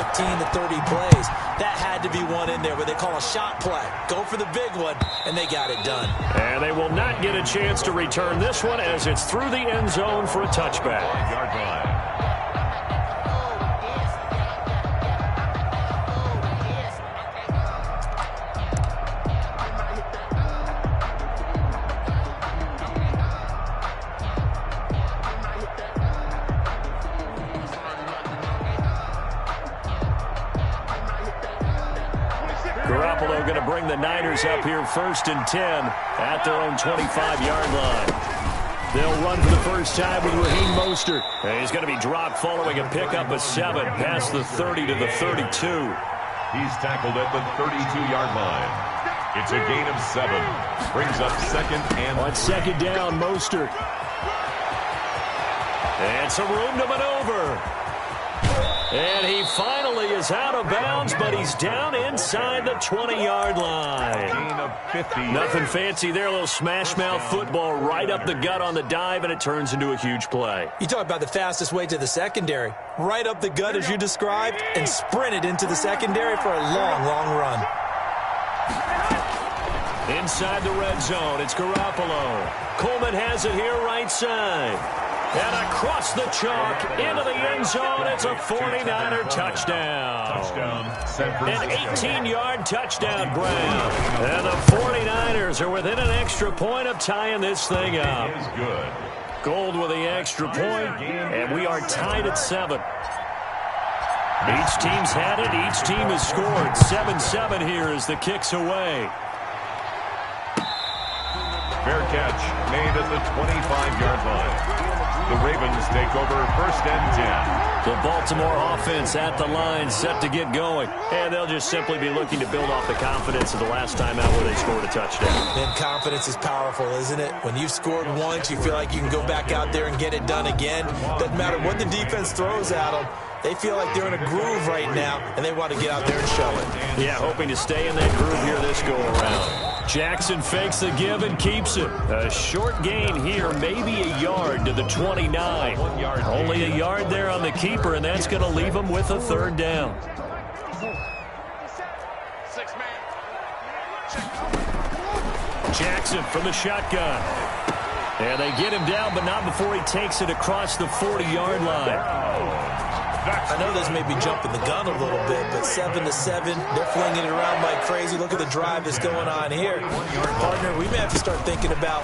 15 to 30 plays. That had to be one in there where they call a shot play. Go for the big one, and they got it done. And they will not get a chance to return this one as it's through the end zone for a touchback. Yard line. Garoppolo going to bring the Niners up here 1st and 10 at their own 25-yard line. They'll run for the first time with Raheem Mostert. And he's going to be dropped following a pickup of 7 past the 30 to the 32. He's tackled at the 32-yard line. It's a gain of 7. Brings up 2nd and... On 2nd down, Mostert. And some room to maneuver. And he finally is out of bounds, but he's down inside the 20-yard line. Gain of 50. Nothing fancy there. A little smash-mouth football right up the gut on the dive, and it turns into a huge play. You talk about the fastest way to the secondary. Right up the gut, as you described, and sprinted into the secondary for a long, long run. Inside the red zone, it's Garoppolo. Coleman has it here right side. And across the chalk, into the end zone, it's a 49er touchdown. An 18-yard touchdown grab. And the 49ers are within an extra point of tying this thing up. Gold with the extra point, and we are tied at 7. Each team's had it, each team has scored. 7-7 here as the kick's away. Fair catch made at the 25-yard line. The Ravens take over 1st and 10. The Baltimore offense at the line, set to get going. And they'll just simply be looking to build off the confidence of the last time out where they scored a touchdown. And confidence is powerful, isn't it? When you've scored once, you feel like you can go back out there and get it done again. Doesn't matter what the defense throws at them. They feel like they're in a groove right now, and they want to get out there and show it. Yeah, hoping to stay in that groove here this go-around. Jackson fakes the give and keeps it. A short gain here, maybe a yard to the 29. Only a yard there on the keeper, and that's going to leave him with a 3rd down. Jackson from the shotgun. And they get him down, but not before he takes it across the 40-yard line. I know this may be jumping the gun a little bit, but 7-7, they're flinging it around like crazy. Look at the drive that's going on here. Partner, we may have to start thinking about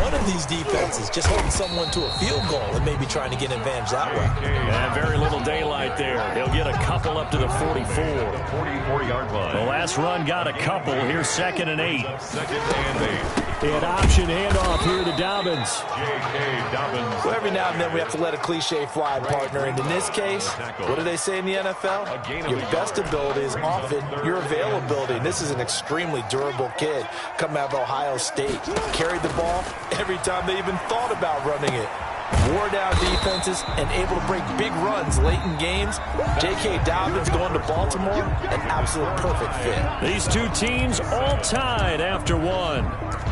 one of these defenses just holding someone to a field goal and maybe trying to get an advantage that way. Yeah, very little daylight there. He'll get a couple up to the 44. 44-yard line. The last run got a couple. Here's 2nd and 8. 2nd and 8. And option handoff here to Dobbins. J.K. Dobbins. Well, every now and then we have to let a cliche fly, partner. And in this case, what do they say in the NFL? Your best ability is often your availability. And this is an extremely durable kid coming out of Ohio State. Carried the ball every time they even thought about running it. Wore down defenses and able to break big runs late in games. J.K. Dobbins going to Baltimore, an absolute perfect fit. These two teams all tied after 1.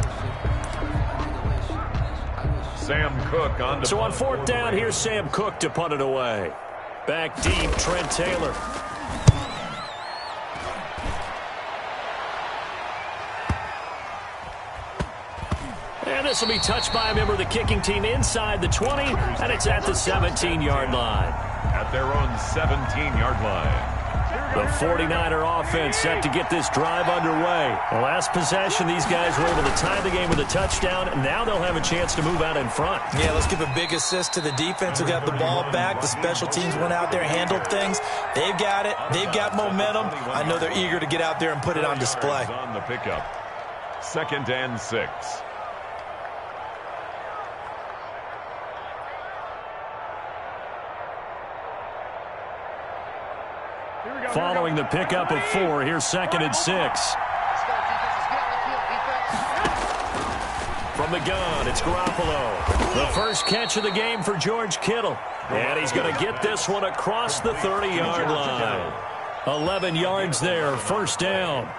Sam Cook on to... So on 4th down, here's Sam Cook to punt it away. Back deep, Trent Taylor. And this will be touched by a member of the kicking team inside the 20, and it's at the 17-yard line. At their own 17-yard line. The 49er offense set to get this drive underway. The last possession, these guys were able to tie the game with a touchdown, and now they'll have a chance to move out in front. Yeah, let's give a big assist to the defense who got the ball back. The special teams went out there, handled things. They've got it. They've got momentum. I know they're eager to get out there and put it on display. On the pickup. 2nd and 6. Following the pickup of 4, here's 2nd and 6. From the gun, it's Garoppolo. The first catch of the game for George Kittle. And he's going to get this one across the 30-yard line. 11 yards there, 1st down.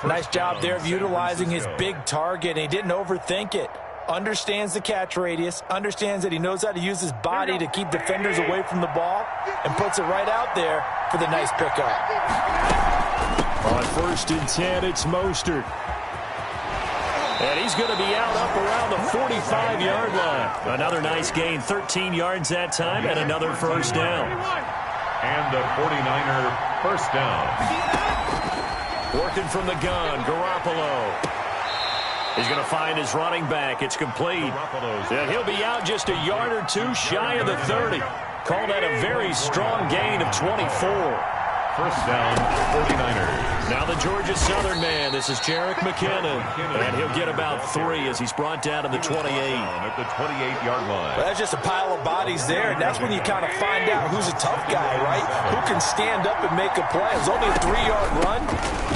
Nice job there of utilizing his big target. He didn't overthink it. Understands the catch radius, understands that he knows how to use his body to keep defenders away from the ball, and puts it right out there for the nice pickup. On 1st and 10, it's Mostert. And he's going to be out up around the 45-yard line. Another nice gain, 13 yards that time, and another first down. And a 49er first down. Working from the gun, Garoppolo. He's going to find his running back. It's complete. And he'll be out just a yard or two shy of the 30. Call that a very strong gain of 24. First down, 49ers. Now the Georgia Southern man. This is Jerick McKinnon. And he'll get about 3 as he's brought down to the 28. At the 28-yard line. Well, that's just a pile of bodies there, and that's when you kind of find out who's a tough guy, right? Who can stand up and make a play. It was only a 3-yard run,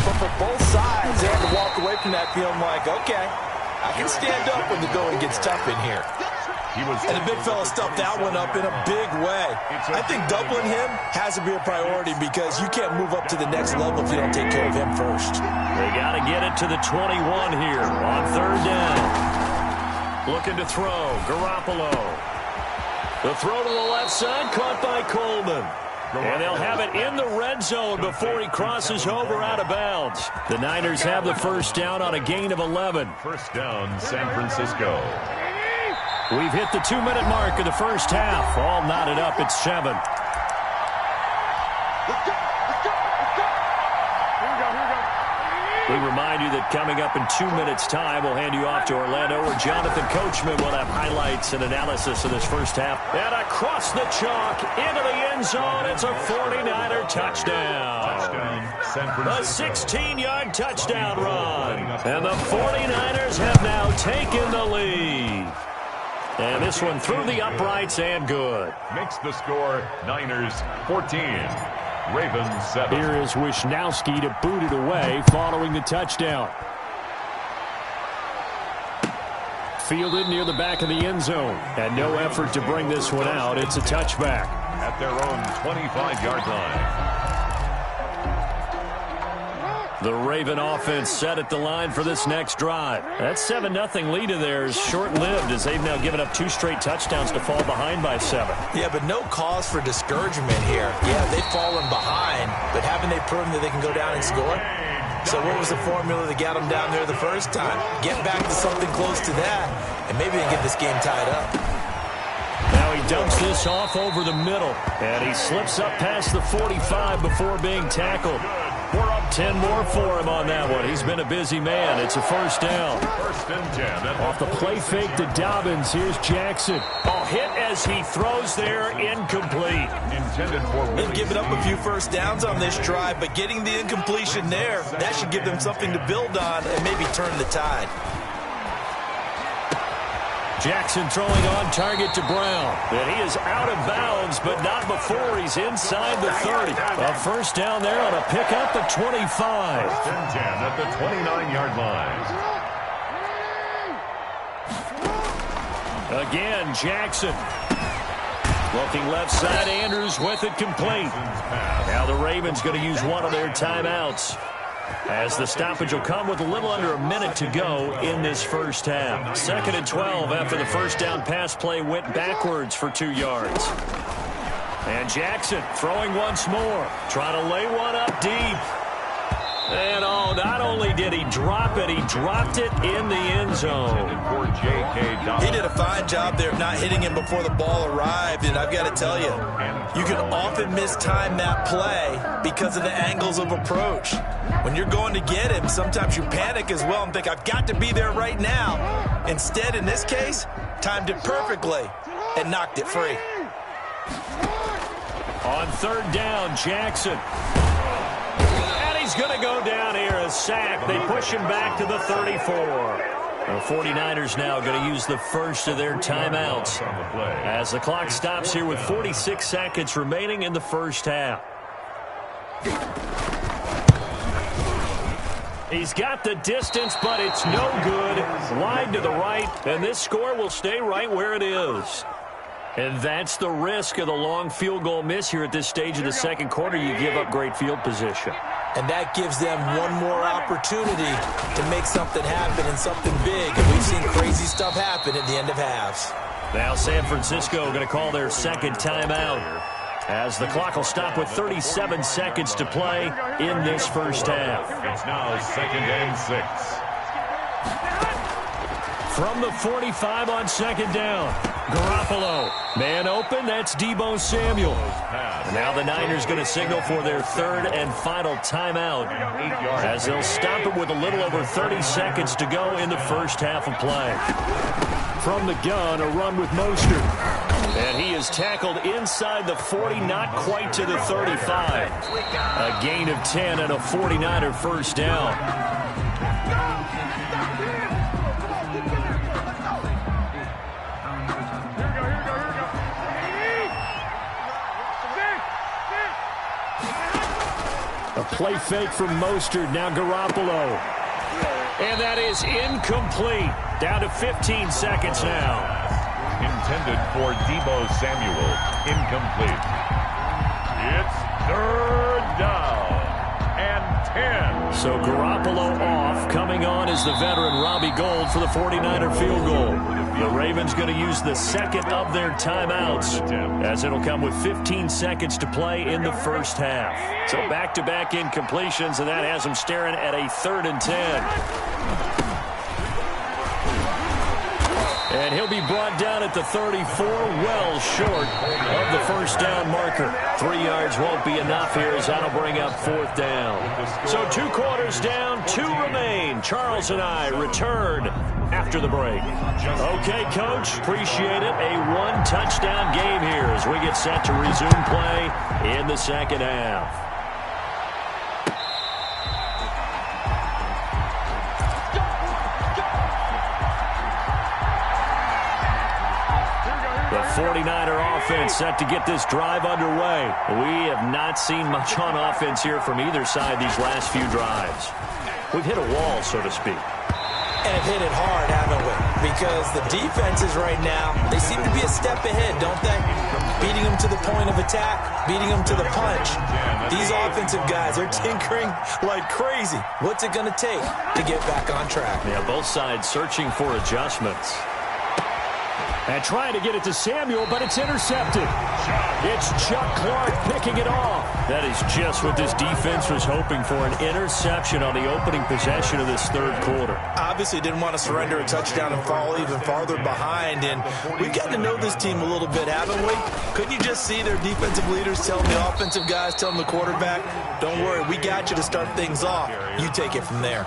but for both sides, they had to walk away from that feeling like, okay, I can stand up when the going gets tough in here. And the big fella stuffed that one up in a big way. I think doubling him has to be a priority because you can't move up to the next level if you don't take care of him first. They got to get it to the 21 here on 3rd down. Looking to throw, Garoppolo. The throw to the left side, caught by Coleman. And they'll have it in the red zone before he crosses over out of bounds. The Niners have the first down on a gain of 11. First down, San Francisco. We've hit the 2-minute mark of the first half. All knotted up at 7. We remind you that coming up in 2 minutes' time, we'll hand you off to Orlando, where Jonathan Coachman will have highlights and analysis of this first half. And across the chalk, into the end zone, it's a 49er touchdown. A 16-yard touchdown run. And the 49ers have now taken the lead. And this one through the uprights and good. Makes the score Niners 14, Ravens 7. Here is Wisnowski to boot it away following the touchdown. Fielded near the back of the end zone. And no effort to bring this one out. It's a touchback. At their own 25-yard line. The Raven offense set at the line for this next drive. That 7-0 lead of theirs short-lived as they've now given up 2 straight touchdowns to fall behind by 7. Yeah, but no cause for discouragement here. Yeah, they've fallen behind, but haven't they proven that they can go down and score? So what was the formula that got them down there the first time? Get back to something close to that, and maybe they can get this game tied up. Now he dumps this off over the middle, and he slips up past the 45 before being tackled. We're up 10 more for him on that one. He's been a busy man. It's a first down. First and 10. Off the play fake to Dobbins. Here's Jackson. Hit as he throws there, incomplete. Intended for They've given up a few first downs on this drive, but getting the incompletion there, that should give them something to build on and maybe turn the tide. Jackson throwing on target to Brown. And he is out of bounds, but not before he's inside the 30. A first down there on a pickup at 25. First and 10 at the 29-yard line. Again, Jackson. Looking left side, Andrews with it complete. Now the Ravens going to use one of their timeouts, as the stoppage will come with a little under a minute to go in this first half. 2nd and 12 after the first down pass play went backwards for 2 yards. And Jackson throwing once more, trying to lay one up deep. And not only did he drop it, he dropped it in the end zone. He did a fine job there of not hitting him before the ball arrived, and I've got to tell you, you can often mistime that play because of the angles of approach. When you're going to get him, sometimes you panic as well and think, I've got to be there right now. Instead, in this case, timed it perfectly and knocked it free. On 3rd down, Jackson. He's going to go down here, a sack. They push him back to the 34. The 49ers now going to use the first of their timeouts as the clock stops here with 46 seconds remaining in the first half. He's got the distance, but it's no good. Wide to the right, and this score will stay right where it is. And that's the risk of the long field goal miss here at this stage of the second quarter. You give up great field position. And that gives them one more opportunity to make something happen and something big. And we've seen crazy stuff happen at the end of halves. Now San Francisco going to call their second timeout. as the clock will stop with 37 seconds to play in this first half. It's now 2nd and 6. From the 45 on 2nd down, Garoppolo. Man open, that's Deebo Samuel. Now the Niners going to signal for their 3rd and final timeout as they'll stop it with a little over 30 seconds to go in the first half of play. From the gun, a run with Mostert. And he is tackled inside the 40, not quite to the 35. A gain of 10 and a 49er first down. A play fake from Mostert, now Garoppolo. And that is incomplete. Down to 15 seconds now. Intended for Deebo Samuel. Incomplete. It's 3rd down and 10. So Garoppolo off. Coming on is the veteran Robbie Gould for the 49er field goal. The Ravens going to use the 2nd of their timeouts as it'll come with 15 seconds to play in the first half. So back-to-back incompletions, and that has them staring at a 3rd and 10. And he'll be brought down at the 34, well short of the first down marker. 3 yards won't be enough here as that'll bring up 4th down. So 2 quarters down, 2 remain. Charles and I return after the break. Okay, Coach, appreciate it. A 1-touchdown game here as we get set to resume play in the second half. The 49er offense set to get this drive underway. We have not seen much on offense here from either side these last few drives. We've hit a wall, so to speak. And hit it hard, haven't we? Because the defenses right now, they seem to be a step ahead, don't they? Beating them to the point of attack, beating them to the punch. These offensive guys are tinkering like crazy. What's it going to take to get back on track? Yeah, both sides searching for adjustments. And trying to get it to Samuel, but it's intercepted. It's Chuck Clark picking it off. That is just what this defense was hoping for, an interception on the opening possession of this 3rd quarter. Obviously didn't want to surrender a touchdown and fall even farther behind. And we've gotten to know this team a little bit, haven't we? Couldn't you just see their defensive leaders telling the offensive guys, telling the quarterback, don't worry, we got you to start things off. You take it from there.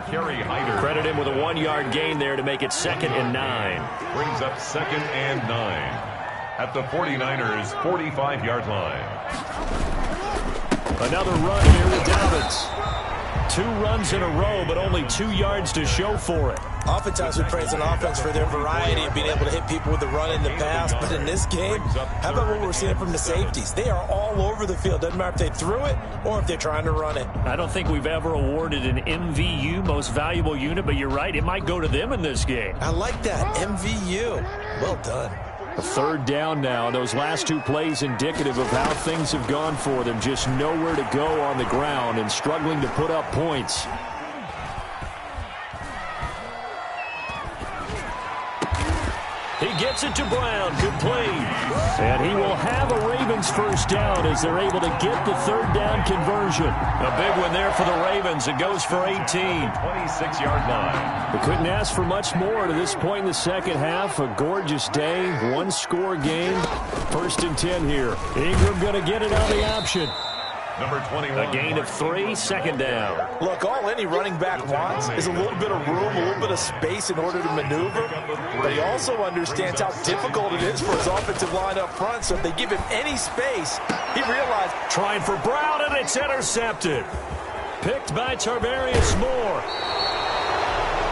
Credit him with a 1-yard gain there to make it 2nd and 9. Brings up 2nd and 9 at the 49ers' 45-yard line. Another run here to Dobbins. 2 runs in a row, but only 2 yards to show for it. Oftentimes we praise an offense for their variety of being able to hit people with the run in the pass, but in this game, how about what we're seeing from the safeties? They are all over the field. Doesn't matter if they threw it or if they're trying to run it. I don't think we've ever awarded an MVU, most valuable unit, but you're right, it might go to them in this game. I like that, MVU. Well done. A 3rd down now. Those last 2 plays indicative of how things have gone for them. Just nowhere to go on the ground and struggling to put up points. He gets it to Brown. Good play. And he will have a Ravens first down as they're able to get the 3rd down conversion. A big one there for the Ravens. It goes for 18. 26-yard line. We couldn't ask for much more to this point in the second half. A gorgeous day, 1-score game. 1st and 10 here. Ingram going to get it on the option. Number 21. A gain of 3, 2nd down. Look, all any running back wants is a little bit of room, a little bit of space in order to maneuver. But he also understands how difficult it is for his offensive line up front. So if they give him any space, he realized. Trying for Brown, and it's intercepted. Picked by Tarvarius Moore.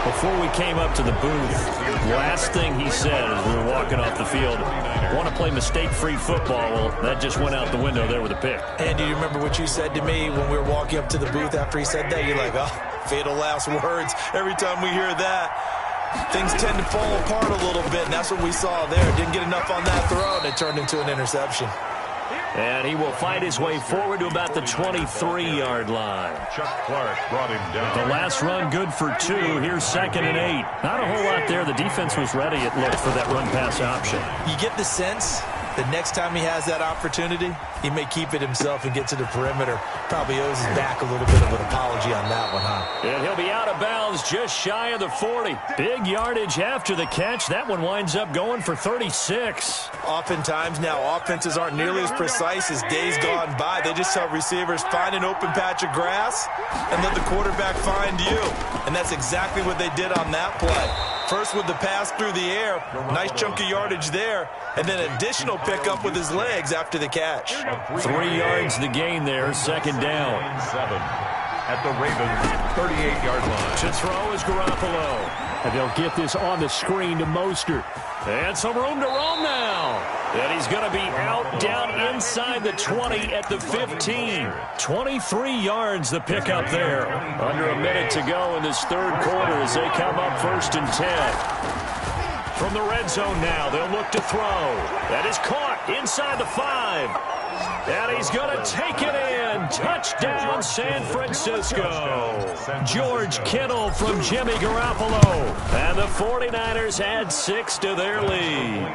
Before we came up to the booth, last thing he said as we were walking off the field, want to play mistake-free football. Well, that just went out the window there with a pick. And do you remember what you said to me when we were walking up to the booth after he said that? You're like, oh, fatal last words. Every time we hear that, things tend to fall apart a little bit, and that's what we saw there. Didn't get enough on that throw, and it turned into an interception. And he will fight his way forward to about the 23-yard line. Chuck Clark brought him down. The last run good for 2. Here's 2nd and 8. Not a whole lot there. The defense was ready, it looked, for that run-pass option. You get the sense The next time he has that opportunity, he may keep it himself and get to the perimeter. Probably owes his back a little bit of an apology on that one, huh? And he'll be out of bounds just shy of the 40. Big yardage after the catch. That one winds up going for 36. Oftentimes now, offenses aren't nearly as precise as days gone by. They just tell receivers, find an open patch of grass and let the quarterback find you. And that's exactly what they did on that play. First with the pass through the air, nice chunk of yardage there, and then additional pickup with his legs after the catch. 3 yards the gain there, second down. 7 at the Ravens' 38-yard line. To throw is Garoppolo. And they'll get this on the screen to Mostert. And some room to roam now. And he's going to be out down inside the 20 at the 15. 23 yards the pickup there. Under a minute to go in this third quarter as they come up 1st and 10. From the red zone now, they'll look to throw. That is caught inside the 5. And he's going to take it in. Touchdown, San Francisco. George Kittle from Jimmy Garoppolo. And the 49ers add 6 to their lead.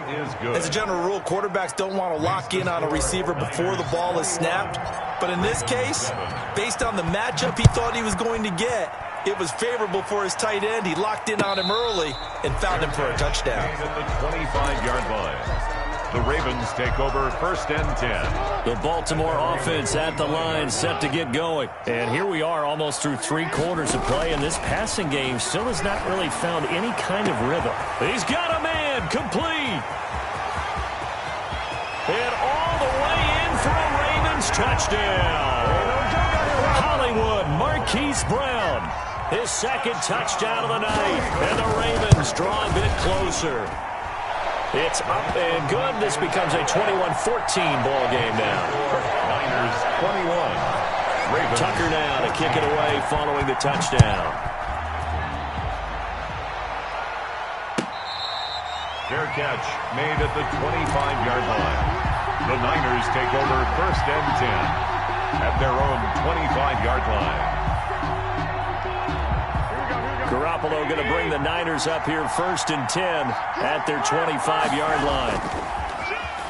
As a general rule, quarterbacks don't want to lock in on a receiver before the ball is snapped. But in this case, based on the matchup he thought he was going to get, it was favorable for his tight end. He locked in on him early and found him for a touchdown. At the 25-yard line. The Ravens take over 1st and 10. The Baltimore offense at the line, set to get going. And here we are almost through 3 quarters of play, and this passing game still has not really found any kind of rhythm. He's got a man, complete. And all the way in for a Ravens touchdown. Hollywood Marquise Brown, his 2nd touchdown of the night. And the Ravens draw a bit closer. It's up and good. This becomes a 21-14 ball game now. Niners 21. Ravens. Tucker now to kick it away following the touchdown. Fair catch made at the 25-yard line. The Niners take over 1st and 10 at their own 25-yard line. Garoppolo going to bring the Niners up here 1st and 10 at their 25-yard line.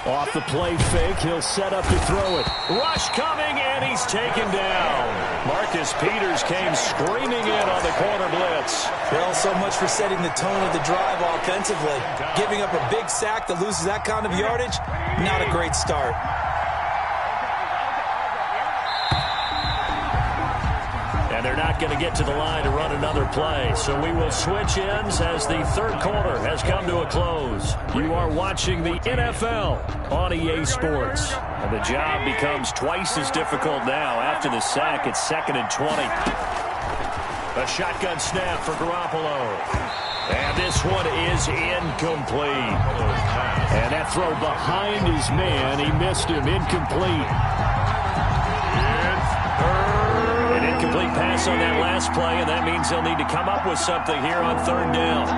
Off the play fake, he'll set up to throw it. Rush coming, and he's taken down. Marcus Peters came screaming in on the corner blitz. Well, so much for setting the tone of the drive offensively. Giving up a big sack that loses that kind of yardage, not a great start. And they're not going to get to the line to run another play. So we will switch ends as the third quarter has come to a close. You are watching the NFL on EA Sports. And the job becomes twice as difficult now after the sack. It's 2nd and 20. A shotgun snap for Garoppolo. And this one is incomplete. And that throw behind his man, he missed him, incomplete. An incomplete pass on that last play, and that means they'll need to come up with something here on 3rd down.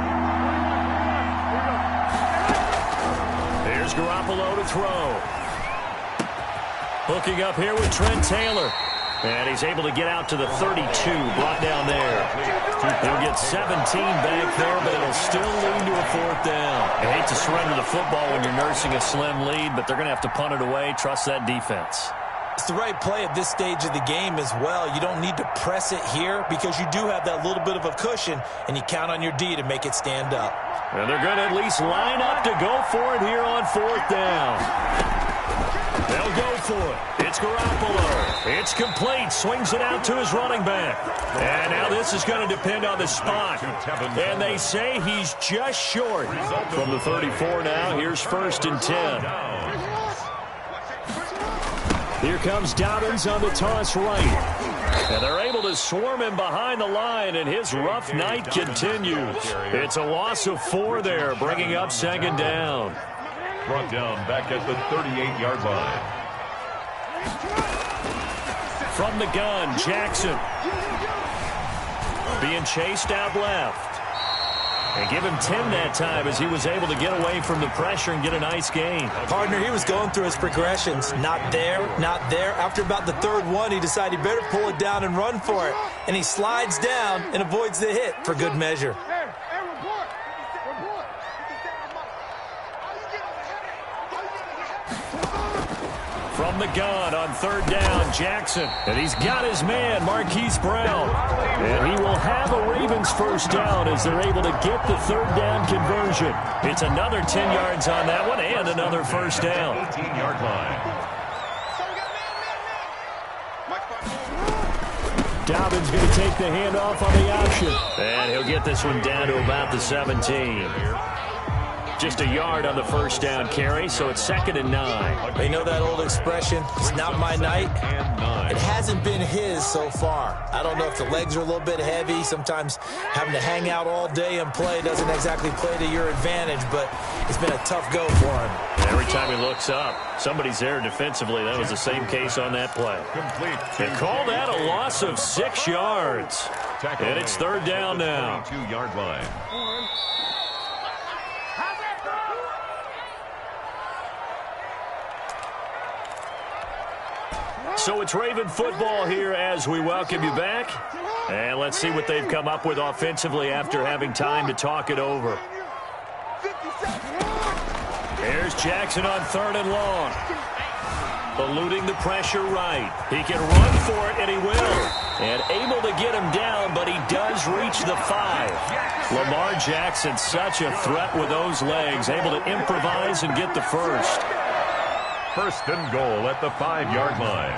There's Garoppolo to throw. Hooking up here with Trent Taylor. And he's able to get out to the 32, brought down there. He'll get 17 back there, but it'll still lead to a 4th down. I hate to surrender the football when you're nursing a slim lead, but they're going to have to punt it away. Trust that defense. It's the right play at this stage of the game as well. You don't need to press it here because you do have that little bit of a cushion, and you count on your D to make it stand up. And they're going to at least line up to go for it here on 4th down. They'll go for it. It's Garoppolo. It's complete. Swings it out to his running back. And now this is going to depend on the spot. And they say he's just short. From the 34 now, here's 1st and 10. Here comes Dobbins on the toss right. And they're able to swarm him behind the line, and his rough night continues. It's a loss of 4 there, bringing up 2nd down. Brought down back at the 38-yard line. From the gun, Jackson. Being chased out left. And give him 10 that time as he was able to get away from the pressure and get a nice gain. Partner, he was going through his progressions. Not there, not there. After about the 3rd one, he decided he better pull it down and run for it. And he slides down and avoids the hit for good measure. From the gun on third down, Jackson. And he's got his man, Marquise Brown. And he will have a Ravens first down as they're able to get the third down conversion. It's another 10 yards on that one and another first down. 18-yard line. Dobbins going to take the handoff on the option. And he'll get this one down to about the 17. Just a yard on the first down carry, so it's 2nd and 9. They know that old expression, it's not my night. It hasn't been his so far. I don't know if the legs are a little bit heavy. Sometimes having to hang out all day and play doesn't exactly play to your advantage, but it's been a tough go for him. Every time he looks up, somebody's there defensively. That was the same case on that play. They call that a loss of 6 yards. And it's third down now. 22-yard line. So it's Raven football here as we welcome you back. And let's see what they've come up with offensively after having time to talk it over. Here's Jackson on 3rd and long. Eluding the pressure right. He can run for it, and he will. And able to get him down, but he does reach the 5. Lamar Jackson, such a threat with those legs. Able to improvise and get the first. 1st and goal at the 5-yard line.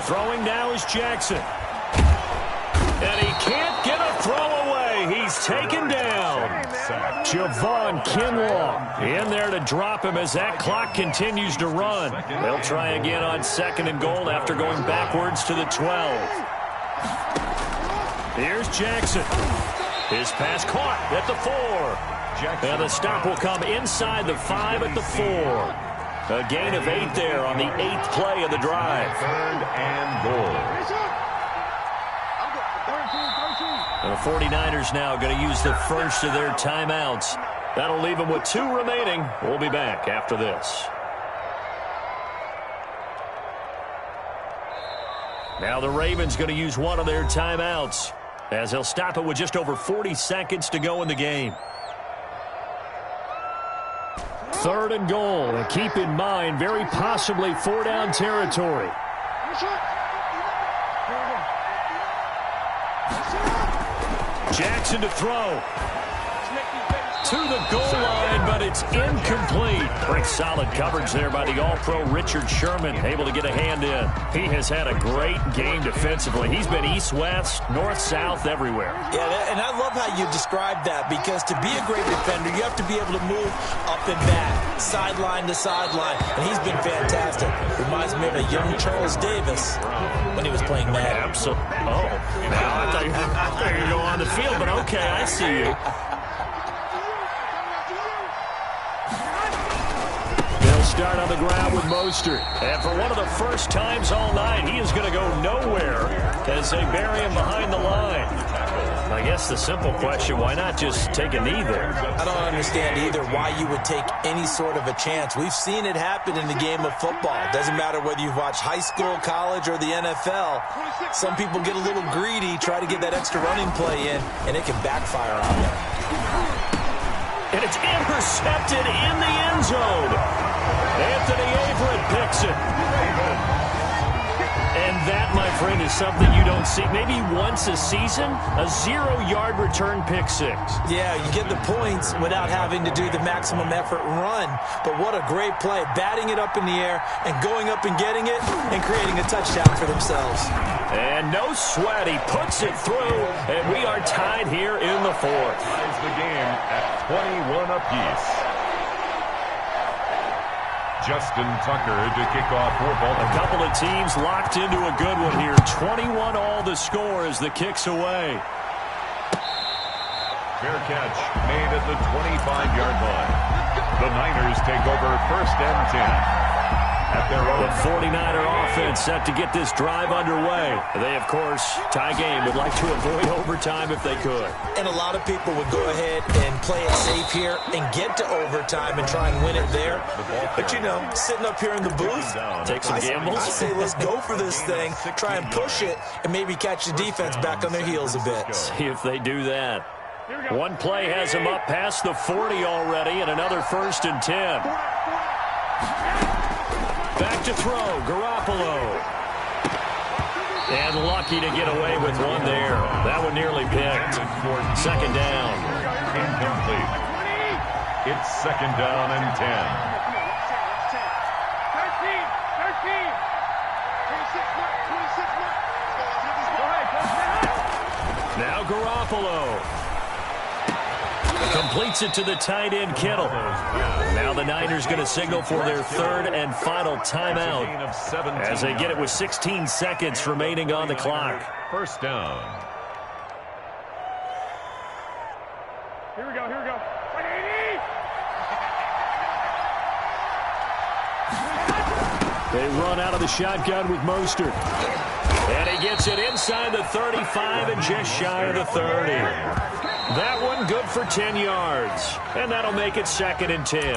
Throwing now is Jackson. And he can't get a throw away. He's taken down. Javon Kinlaw in there to drop him as that clock continues to run. They'll try again on 2nd and goal after going backwards to the 12. Here's Jackson. His pass caught at the 4. And the stop will come inside the 5 at the 4. A gain of 8 there on the 8th play of the drive. 3rd and goal. And the 49ers now going to use the first of their timeouts. That'll leave them with 2 remaining. We'll be back after this. Now the Ravens going to use one of their timeouts as they'll stop it with just over 40 seconds to go in the game. 3rd and goal, and keep in mind, very possibly 4-down territory. Jackson to throw. To the goal line, but it's incomplete. Pretty solid coverage there by the All-Pro Richard Sherman, able to get a hand in. He has had a great game defensively. He's been east-west, north-south, everywhere. Yeah, and I love how you described that, because to be a great defender, you have to be able to move up and back, sideline to sideline, and he's been fantastic. Reminds me of a young Charles Davis when he was playing Madden. Absolutely. Oh, now I thought you were going to go on the field, but okay, I see you. Start on the ground with Mostert. And for one of the first times all night, he is going to go nowhere as they bury him behind the line. I guess the simple question, why not just take a knee there? I don't understand either why you would take any sort of a chance. We've seen it happen in the game of football. Doesn't matter whether you've watched high school, college, or the NFL. Some people get a little greedy, try to get that extra running play in, and it can backfire on them. And it's intercepted in the end zone. Anthony Averett picks it. And that, my friend, is something you don't see maybe once a season, a 0-yard return pick 6. Yeah, you get the points without having to do the maximum effort run. But what a great play, batting it up in the air and going up and getting it and creating a touchdown for themselves. And no sweat, he puts it through, and we are tied here in the 4th. Ties the game at 21 apiece. Justin Tucker to kick off for Baltimore. A couple of teams locked into a good one here. 21 all the score as the kick's away. Fair catch made at the 25-yard line. The Niners take over 1st and 10. At their own. The 49er offense set to get this drive underway. They, of course, tie game, would like to avoid overtime if they could. And a lot of people would go ahead and play it safe here and get to overtime and try and win it there. But, you know, sitting up here in the booth, take some gambles. I say let's go for this thing, try and push it, and maybe catch the defense back on their heels a bit. See if they do that. One play has him up past the 40 already, and another 1st and 10. Back to throw, Garoppolo. And lucky to get away with one there. That one nearly picked. 2nd down. Incomplete. It's 2nd down and 10. 13, Now Garoppolo. Completes it to the tight end, Kittle. Now the Niners going to signal for their 3rd and final timeout as they get it with 16 seconds remaining on the clock. 1st down. Here we go. They run out of the shotgun with Mostert. And he gets it inside the 35 and just shy of the 30. That one good for 10 yards. And that'll make it 2nd and 10.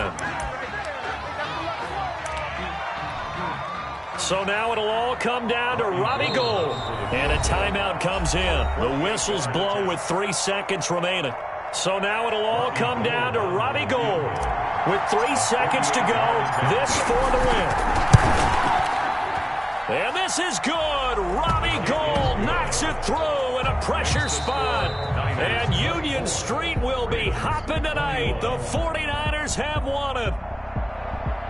So now it'll all come down to Robbie Gould. And a timeout comes in. The whistles blow with 3 seconds remaining. So now it'll all come down to Robbie Gould. With 3 seconds to go, this for the win. And this is good. Robbie Gould knocks it through in a pressure spot. And Union Street will be hopping tonight. The 49ers have won it.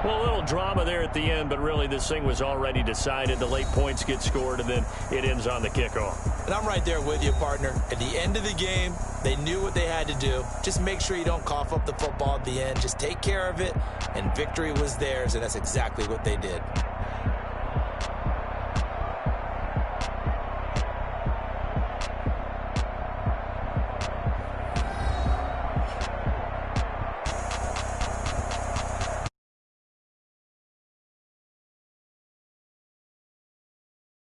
Well, a little drama there at the end, but really this thing was already decided. The late points get scored, and then it ends on the kickoff. And I'm right there with you, partner. At the end of the game, they knew what they had to do. Just make sure you don't cough up the football at the end. Just take care of it, and victory was theirs, and that's exactly what they did.